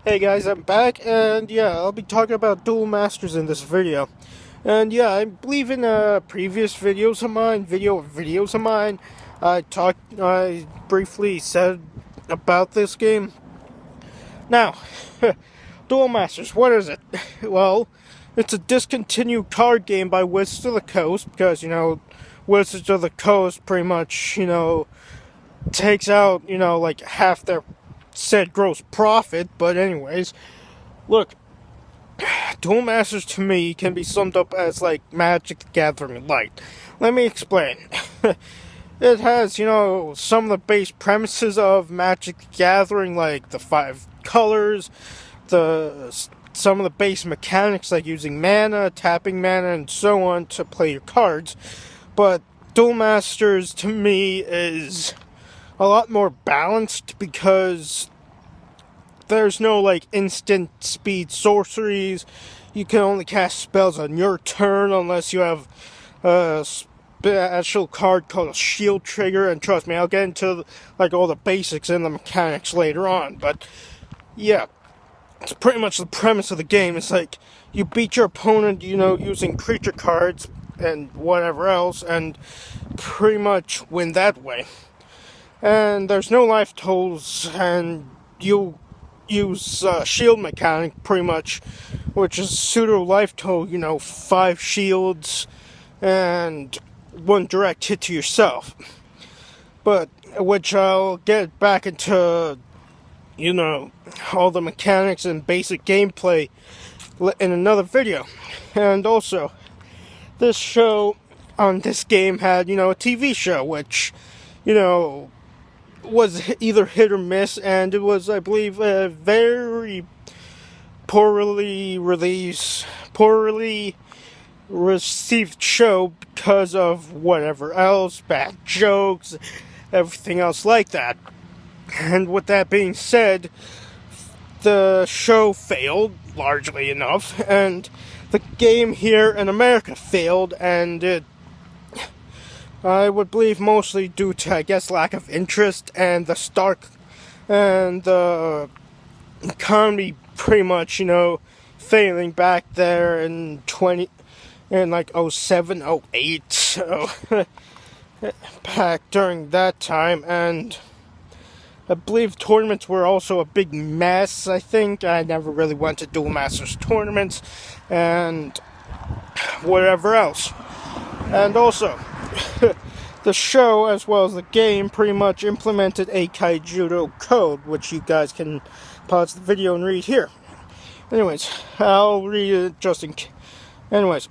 Hey guys, I'm back, and yeah, I'll be talking about Duelmasters in this video. And yeah, I believe in previous videos of mine, I briefly said about this game. Now, Duelmasters, what is it? Well, it's a discontinued card game by Wizards of the Coast, because, Wizards of the Coast pretty much, takes out, like half their said gross profit. But anyways, look, Duel Masters to me can be summed up as like Magic the Gathering Light. Let me explain. It has, some of the base premises of Magic the Gathering, like the 5 colors, some of the base mechanics like using mana, tapping mana, and so on to play your cards. But Duel Masters to me is a lot more balanced because there's no like instant speed sorceries. You can only cast spells on your turn unless you have a special card called a shield trigger. And trust me, I'll get into like all the basics and the mechanics later on. But yeah, it's pretty much the premise of the game. It's like you beat your opponent, using creature cards and whatever else, and pretty much win that way. And there's no life totals, and you use shield mechanic pretty much, which is pseudo life total, 5 shields and 1 direct hit to yourself. But which I'll get back into, all the mechanics and basic gameplay in another video. And also, this show on this game had, a TV show, which, was either hit or miss, and it was, I believe, a very poorly received show because of whatever else, bad jokes, everything else like that. And with that being said, the show failed, largely enough, and the game here in America failed, and I would believe mostly due to, I guess, lack of interest and the economy pretty much, failing back there in like 07, 08, so back during that time. And I believe tournaments were also a big mess. I think I never really went to Duel Masters tournaments and whatever else. And also, the show, as well as the game, pretty much implemented a Kaijudo code, which you guys can pause the video and read here. Anyways, I'll read it just in case. Anyways,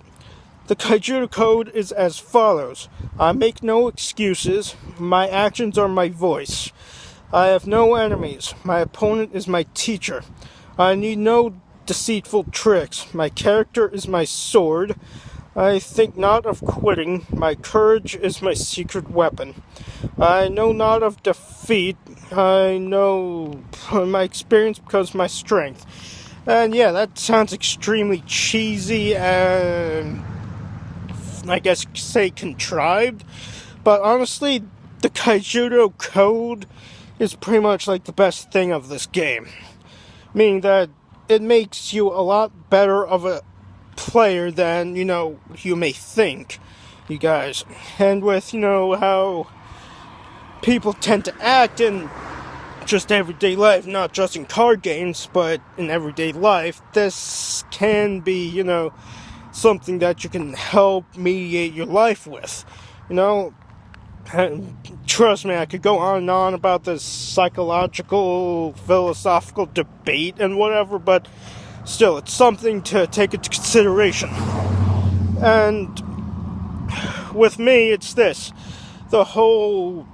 the Kaijudo code is as follows. I make no excuses. My actions are my voice. I have no enemies. My opponent is my teacher. I need no deceitful tricks. My character is my sword. I think not of quitting. My courage is my secret weapon. I know not of defeat. I know my experience becomes my strength. And yeah, that sounds extremely cheesy and, I guess, say contrived. But honestly, the Kaijudo code is pretty much like the best thing of this game. Meaning that it makes you a lot better of a player than, you may think, you guys. And with, how people tend to act in just everyday life, not just in card games, but in everyday life, this can be, something that you can help mediate your life with, And trust me, I could go on and on about this psychological, philosophical debate and whatever, but still, it's something to take into consideration. And with me, it's this. The whole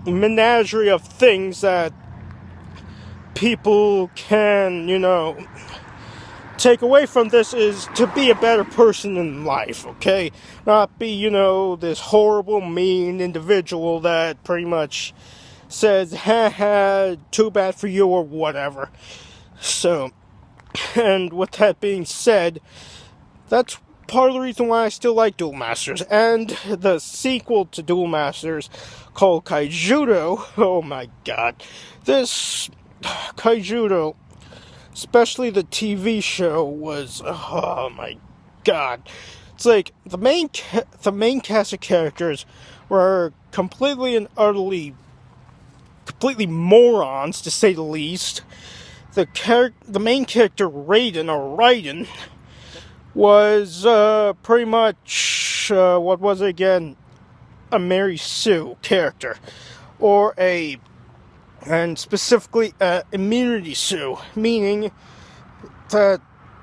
menagerie of things that people can, take away from this is to be a better person in life, okay? Not be, this horrible, mean individual that pretty much says, ha, too bad for you, or whatever. So, and with that being said, that's part of the reason why I still like Duel Masters. And the sequel to Duel Masters, called Kaijudo, oh my god. This Kaijudo, especially the TV show, was, oh my god. It's like the main cast of characters were completely and utterly completely morons, to say the least. The main character, Raiden, was pretty much what was it again? A Mary Sue character, and specifically Immunity Sue, meaning that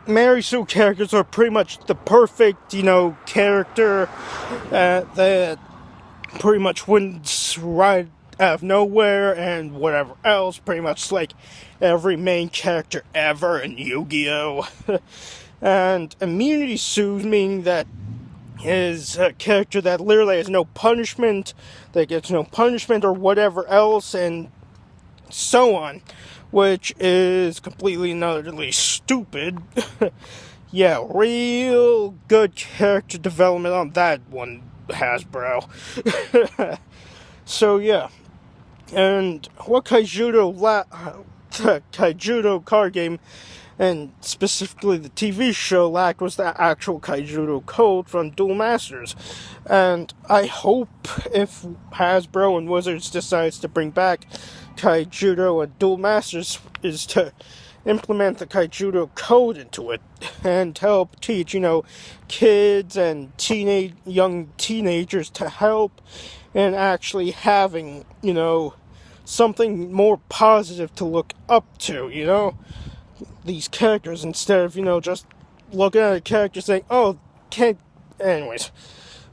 Mary Sue characters are pretty much the perfect, character that pretty much wins right out of nowhere and whatever else, pretty much like every main character ever in Yu-Gi-Oh! And Immunity Sue, meaning that is a character that literally has no punishment, that gets no punishment or whatever else, and so on, which is completely and utterly stupid. Yeah, real good character development on that one, Hasbro. So yeah, and what Kaijudo card game, and specifically the TV show, lacked was the actual Kaijudo code from Duelmasters. And I hope if Hasbro and Wizards decides to bring back Kaijudo and Duelmasters is to implement the Kaijudo code into it and help teach, kids and young teenagers to help in actually having, something more positive to look up to, these characters, instead of, just looking at a character saying, oh, can't, anyways,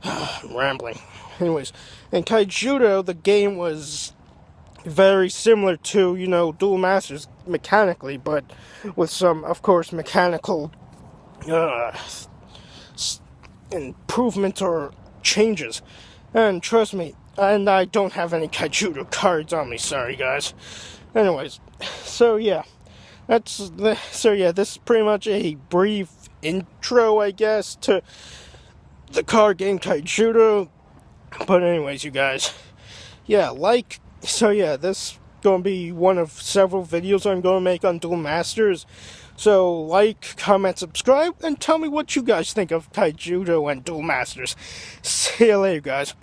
I'm rambling. Anyways, in Kaijudo, the game was very similar to, Duelmasters mechanically, but with some, of course, mechanical improvements or changes. And trust me, and I don't have any Kaijudo cards on me, sorry guys. Anyways, so yeah, this is pretty much a brief intro, I guess, to the card game Kaijudo. But anyways, you guys, this is going to be one of several videos I'm going to make on Duelmasters. So, like, comment, subscribe, and tell me what you guys think of Kaijudo and Duelmasters. See you later, guys.